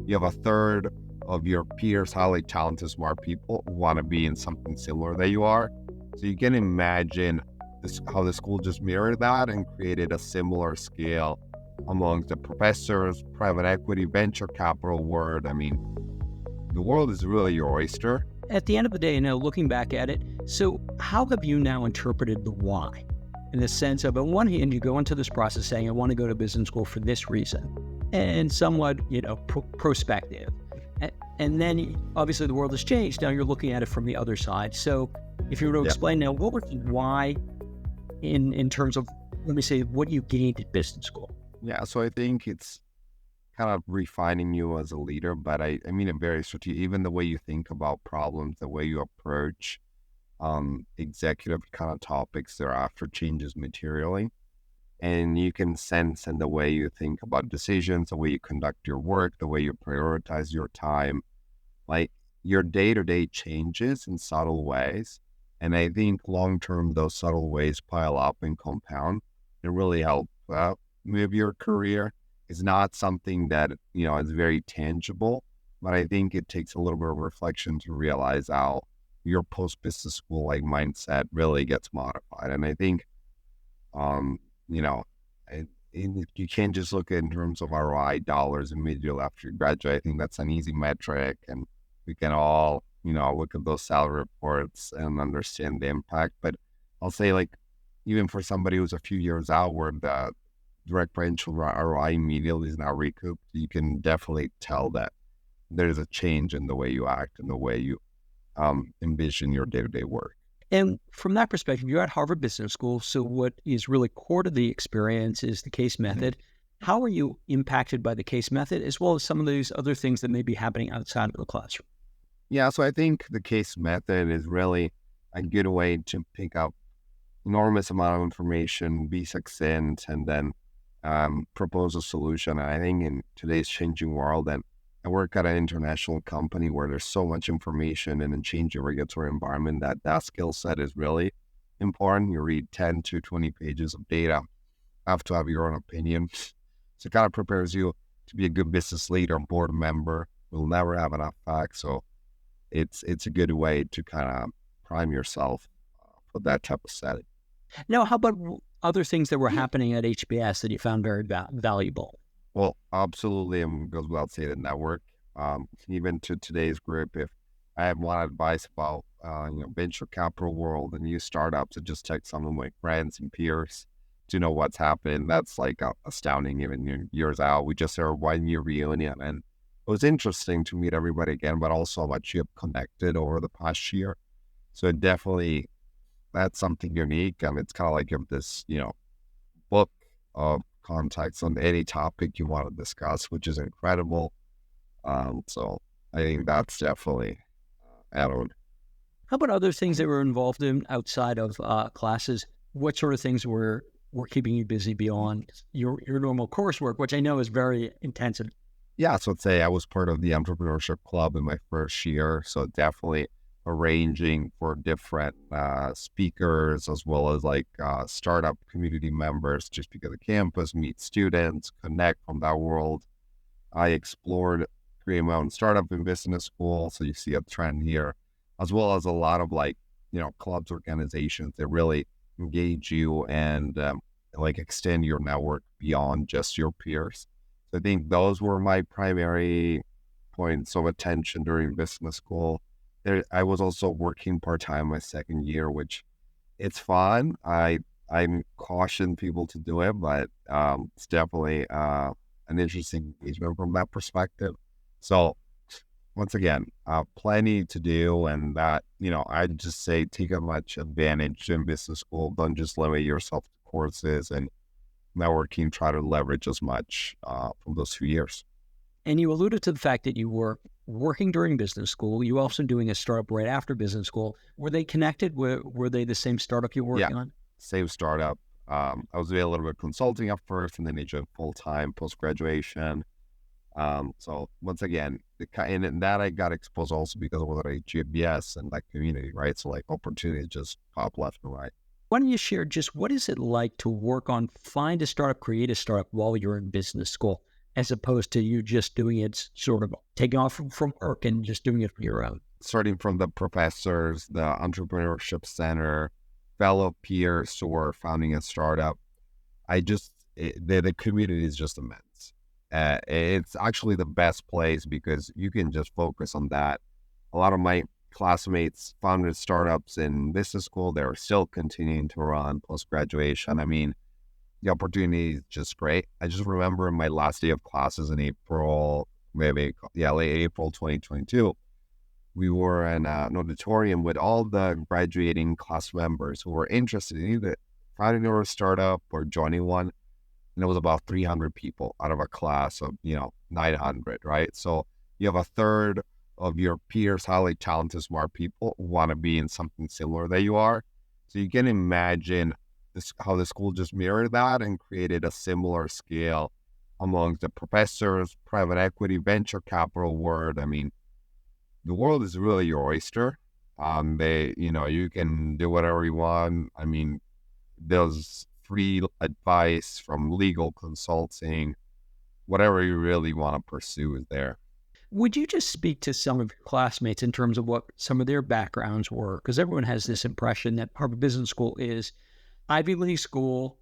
you have a third of your peers, highly talented, smart people who want to be in something similar that you are. So you can imagine how the school just mirrored that and created a similar scale amongst the professors, private equity, venture capital world. I mean, the world is really your oyster. At the end of the day, looking back at it, so how have you now interpreted the why? In the sense of, on one hand, you go into this process saying, I want to go to business school for this reason, and somewhat, prospective. And then, obviously, the world has changed. Now you're looking at it from the other side. So if you were to explain now, what was the why in terms of, let me say, what you gained at business school? Yeah, so I think it's kind of refining you as a leader, but I mean it very strategic. Even the way you think about problems, the way you approach executive kind of topics thereafter changes materially. And you can sense in the way you think about decisions, the way you conduct your work, the way you prioritize your time, like your day-to-day changes in subtle ways. And I think long-term, those subtle ways pile up and compound and really help move your career. It's not something that, is very tangible, but I think it takes a little bit of reflection to realize how your post-business school like mindset really gets modified. And I think, you can't just look at in terms of ROI dollars immediately after you graduate. I think that's an easy metric, and we can all, look at those salary reports and understand the impact. But I'll say, like, even for somebody who's a few years out where the direct financial ROI immediately is now recouped, you can definitely tell that there's a change in the way you act and the way you envision your day-to-day work. And from that perspective, you're at Harvard Business School. So what is really core to the experience is the case method. How are you impacted by the case method, as well as some of these other things that may be happening outside of the classroom? Yeah, so I think the case method is really a good way to pick up enormous amount of information, be succinct, and then propose a solution. And I think in today's changing world, and I work at an international company where there's so much information and a changing regulatory environment, that skill set is really important. You read 10 to 20 pages of data, have to have your own opinion. So it kind of prepares you to be a good business leader, board member. We'll never have enough facts. So it's a good way to kind of prime yourself for that type of setting. Now, how about other things that were happening at HBS that you found very valuable? Well, absolutely, goes without saying, the network. Even to today's group, if I have one advice about venture capital world and new startups, I just text some of my friends and peers to know what's happening. That's like astounding. Even years out, we just had a 1-year reunion, and it was interesting to meet everybody again, but also how much you have connected over the past year. So definitely, that's something unique, and it's kind of like you have this book of contacts on any topic you want to discuss, which is incredible. So I think that's definitely add-on. How about other things that were involved in outside of classes? What sort of things were keeping you busy beyond your normal coursework, which I know is very intensive? Yeah, so I'd say I was part of the entrepreneurship club in my first year, so definitely arranging for different speakers as well as like startup community members just because the campus, meet students, connect from that world. I explored creating my own startup in business school, so you see a trend here, as well as a lot of like clubs, organizations that really engage you and like extend your network beyond just your peers. So I think those were my primary points of attention during business school. I was also working part-time my second year, which it's fun. I'm caution people to do it, but it's definitely an interesting engagement from that perspective. So once again, plenty to do, and that, I'd just say take as much advantage in business school. Don't just limit yourself to courses, and networking, try to leverage as much from those few years. And you alluded to the fact that you were working during business school. You were also doing a startup right after business school. Were they connected? Were they the same startup you were working on? Same startup. I was doing a little bit of consulting at first, and then I joined full-time post-graduation. So once again, and that I got exposed also because of what HBS and that community, right? So like opportunities just pop left and right. Why don't you share just what is it like to work on, find a startup, create a startup while you're in business school? as opposed to you just doing it sort of taking off from work and just doing it for your own? Starting from the professors, the entrepreneurship center, fellow peers who are founding a startup, the community is just immense. It's actually the best place because you can just focus on that. A lot of my classmates founded startups in business school. They're still continuing to run post graduation. I mean, the opportunity is just great. I just remember my last day of classes in April, late April 2022. We were in an auditorium with all the graduating class members who were interested in either founding a startup or joining one. And it was about 300 people out of a class of, 900, right? So you have a third of your peers, highly talented, smart people who want to be in something similar that you are. So you can imagine how the school just mirrored that and created a similar scale amongst the professors, private equity, venture capital world. I mean, the world is really your oyster. You can do whatever you want. I mean, there's free advice from legal consulting, whatever you really want to pursue is there. Would you just speak to some of your classmates in terms of what some of their backgrounds were? Because everyone has this impression that Harvard Business School is Ivy League school,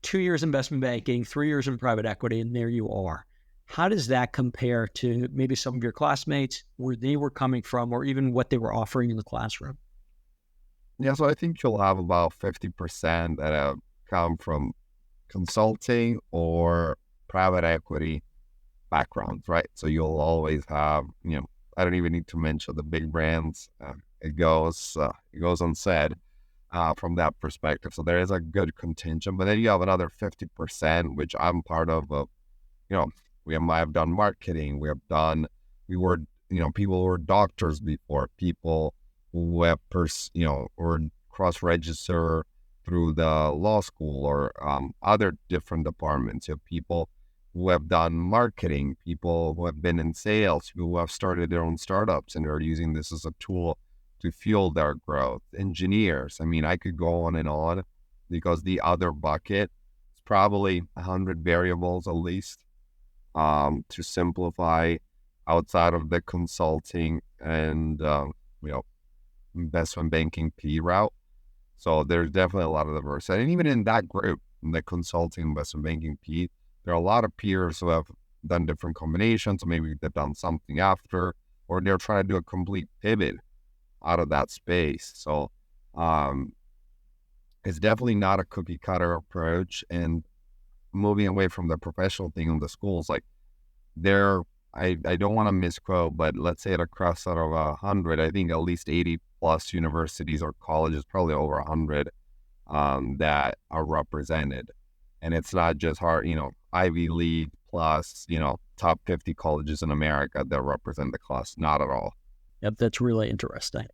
2 years investment banking, 3 years in private equity, and there you are. How does that compare to maybe some of your classmates, where they were coming from, or even what they were offering in the classroom? Yeah, so I think you'll have about 50% that have come from consulting or private equity backgrounds, right? So you'll always have, I don't even need to mention the big brands. It goes unsaid from that perspective. So there is a good contingent, but then you have another 50%, which I'm part of. I have done marketing. We were, people who were doctors before, people who have, or cross-register through the law school or other different departments. You have people who have done marketing, people who have been in sales, people who have started their own startups and are using this as a tool to fuel their growth. Engineers. I mean, I could go on and on because the other bucket is probably 100 variables at least to simplify outside of the consulting and, investment banking P route. So there's definitely a lot of diversity. And even in that group, in the consulting investment banking P, there are a lot of peers who have done different combinations. So maybe they've done something after, or they're trying to do a complete pivot out of that space. So it's definitely not a cookie cutter approach. And moving away from the professional thing in the schools, like I don't want to misquote, but let's say at a cross out of 100, I think at least 80 plus universities or colleges, probably over 100, that are represented. And it's not just Ivy League plus, top 50 colleges in America that represent the class. Not at all. Yep, that's really interesting.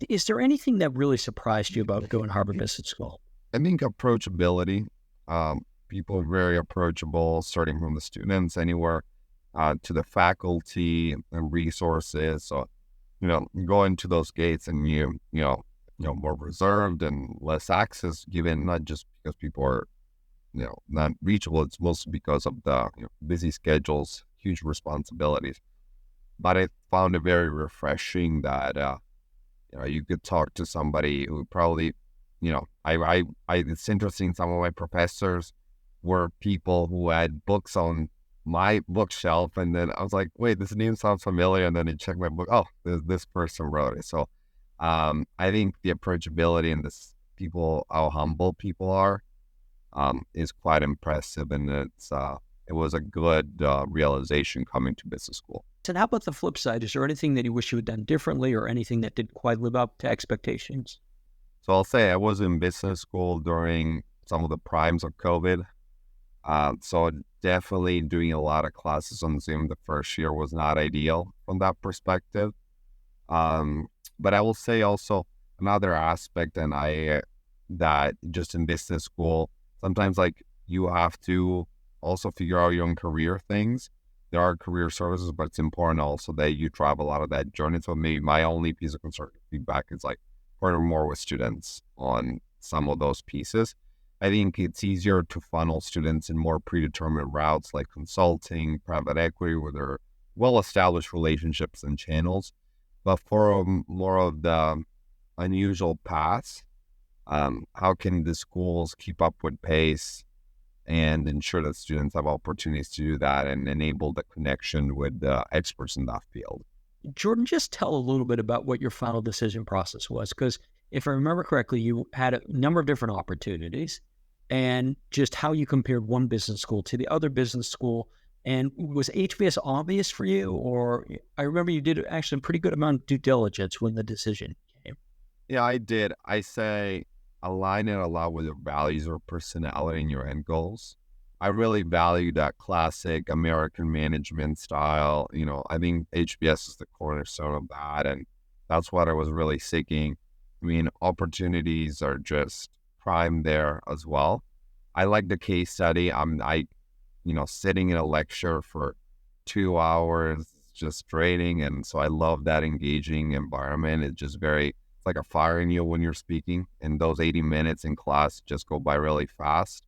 Is there anything that really surprised you about going to Harvard Business School? I think approachability. People are very approachable, starting from the students anywhere to the faculty and resources. So, going to those gates and more reserved and less access given, not just because people are, not reachable. It's mostly because of the busy schedules, huge responsibilities. But I found it very refreshing that, you could talk to somebody who probably, it's interesting. Some of my professors were people who had books on my bookshelf, and then I was like, wait, this name sounds familiar, and then I checked my book. Oh, this person wrote it. So I think the approachability and how humble people are is quite impressive, and it was a good realization coming to business school. And how about the flip side? Is there anything that you wish you had done differently, or anything that didn't quite live up to expectations? So I'll say I was in business school during some of the primes of COVID. So definitely doing a lot of classes on Zoom the first year was not ideal from that perspective. But I will say also another aspect, that just in business school, sometimes like you have to also figure out your own career things. There are career services, but it's important also that you drive a lot of that journey. So maybe my only piece of constructive feedback is like partner more with students on some of those pieces. I think it's easier to funnel students in more predetermined routes like consulting, private equity, where there are well-established relationships and channels. But for more of the unusual paths, how can the schools keep up with pace and ensure that students have opportunities to do that and enable the connection with the experts in that field? Jordan, just tell a little bit about what your final decision process was, because if I remember correctly, you had a number of different opportunities and just how you compared one business school to the other business school. And was HBS obvious for you? Or I remember you did actually a pretty good amount of due diligence when the decision came. Yeah, I did. I say align it a lot with your values or personality and your end goals. I really value that classic American management style. I think HBS is the cornerstone of that. And that's what I was really seeking. I mean, opportunities are just prime there as well. I like the case study. Sitting in a lecture for 2 hours, just training. And so I love that engaging environment. It's like a fire in you when you're speaking. And those 80 minutes in class just go by really fast.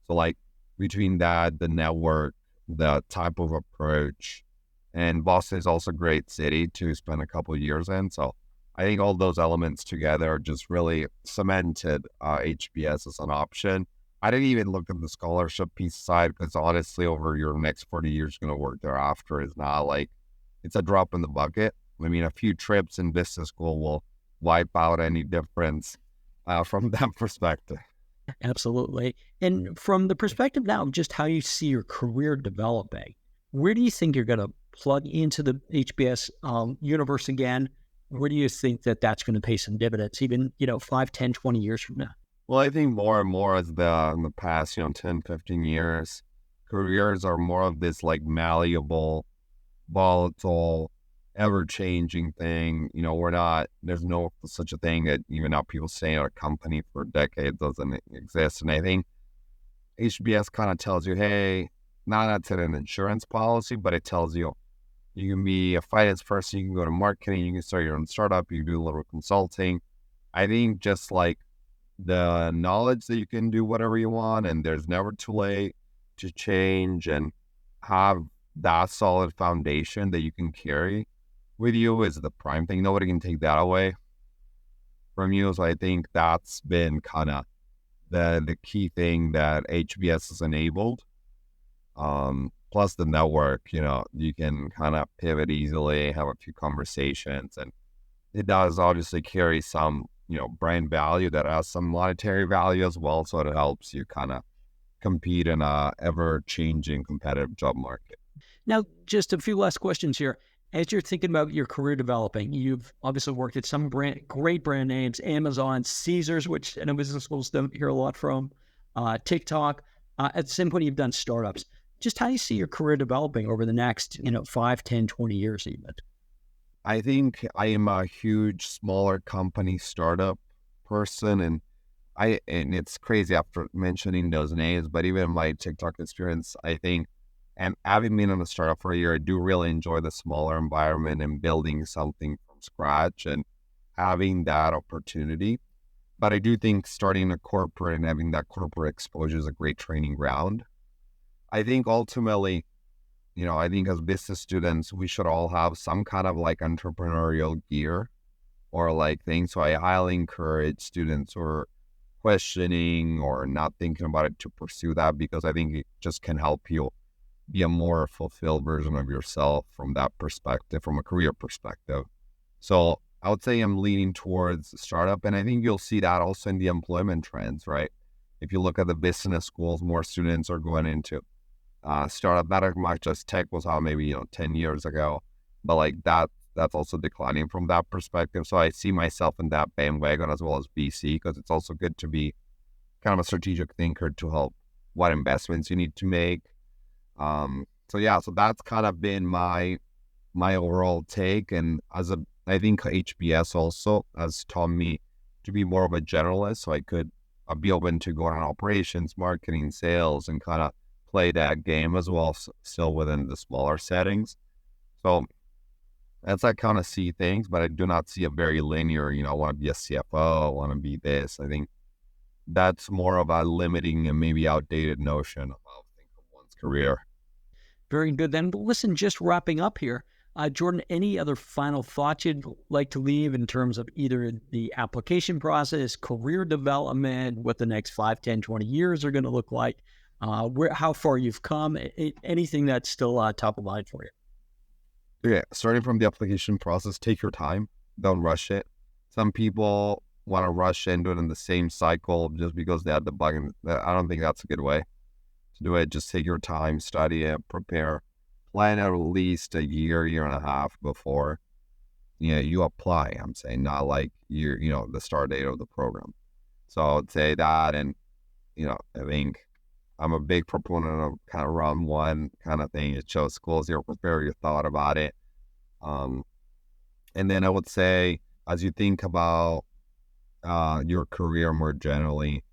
So like between that, the network, the type of approach, and Boston is also a great city to spend a couple of years in. So I think all those elements together just really cemented HBS as an option. I didn't even look at the scholarship piece side because honestly, over your next 40 years, going to work thereafter is not like it's a drop in the bucket. I mean, a few trips in business school will wipe out any difference from that perspective. Absolutely. And from the perspective now of just how you see your career developing, where do you think you're going to plug into the HBS universe again? Where do you think that that's going to pay some dividends, even, 5, 10, 20 years from now? Well, I think more and more as in the past, 10, 15 years, careers are more of this like malleable, volatile, ever-changing thing. There's no such a thing that even now people say a company for decades doesn't exist. And I think HBS kind of tells you, hey, not that's an insurance policy, but it tells you you can be a finance person, you can go to marketing, you can start your own startup, you can do a little consulting. I think just like the knowledge that you can do whatever you want and there's never too late to change and have that solid foundation that you can carry with you is the prime thing. Nobody can take that away from you. So I think that's been kind of the key thing that HBS has enabled. Plus the network, you can kind of pivot easily, have a few conversations, and it does obviously carry some, brand value that has some monetary value as well. So it helps you kind of compete in a ever-changing competitive job market. Now, just a few last questions here. As you're thinking about your career developing, you've obviously worked at some great brand names, Amazon, Caesars, which I know business schools don't hear a lot from, TikTok. At the same point, you've done startups. Just how do you see your career developing over the next, 5, 10, 20 years even? I think I am a huge smaller company startup person, and it's crazy after mentioning those names, but even my TikTok experience, I think, and having been on a startup for a year, I do really enjoy the smaller environment and building something from scratch and having that opportunity. But I do think starting a corporate and having that corporate exposure is a great training ground. I think ultimately, I think as business students, we should all have some kind of like entrepreneurial gear or like thing. So I highly encourage students who are questioning or not thinking about it to pursue that because I think it just can help you be a more fulfilled version of yourself from that perspective, from a career perspective. So I would say I'm leaning towards startup, and I think you'll see that also in the employment trends, right? If you look at the business schools, more students are going into startup, not as much as tech was how maybe 10 years ago, but like that's also declining from that perspective. So I see myself in that bandwagon as well as BC because it's also good to be kind of a strategic thinker to help what investments you need to make. So that's kind of been my overall take, and I think HBS also has taught me to be more of a generalist, so I could be open to going on operations, marketing, sales, and kind of play that game as well, still within the smaller settings. So that's I kind of see things, but I do not see a very linear, I want to be a CFO, I want to be this. I think that's more of a limiting and maybe outdated notion of how to think of one's career. Very good then. Listen, just wrapping up here, Jordan, any other final thoughts you'd like to leave in terms of either the application process, career development, what the next 5, 10, 20 years are going to look like, how far you've come, anything that's still top of mind for you? Yeah, starting from the application process, take your time. Don't rush it. Some people want to rush into it in the same cycle just because they had the bug. And I don't think that's a good way to do it. Just take your time, study it, prepare, plan at least a year, year and a half before you apply. I'm saying not like the start date of the program. So I would say that, and I think I'm a big proponent of kind of round one kind of thing. It shows schools you're prepared, you thought about it. Um, and then I would say, as you think about your career more generally,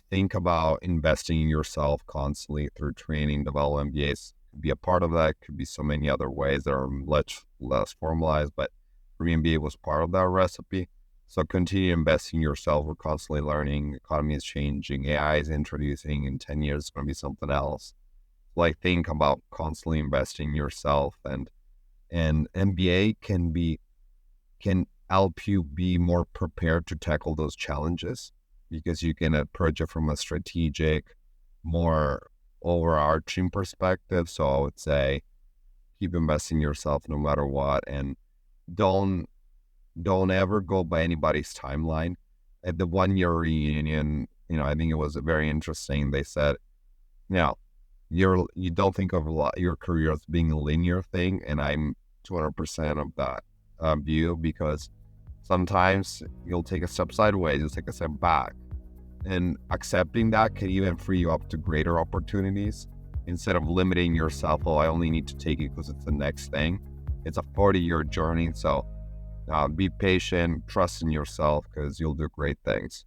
think about investing in yourself constantly through training, development. MBAs could be a part of that. Could be so many other ways that are much less formalized, but for me, MBA was part of that recipe. So continue investing in yourself. We're constantly learning. Economy is changing. AI is introducing. In 10 years, it's going to be something else. Like, think about constantly investing in yourself, and MBA can help you be more prepared to tackle those challenges because you can approach it from a strategic, more overarching perspective. So I would say keep investing in yourself no matter what, and don't ever go by anybody's timeline. At the 1 year reunion, I think it was very interesting. They said, now you don't think of your career as being a linear thing, and I'm 200% of that view, because sometimes you'll take a step sideways, you'll take a step back, and accepting that can even free you up to greater opportunities instead of limiting yourself. Oh, I only need to take it because it's the next thing. It's a 40-year journey, so be patient, trust in yourself, because you'll do great things.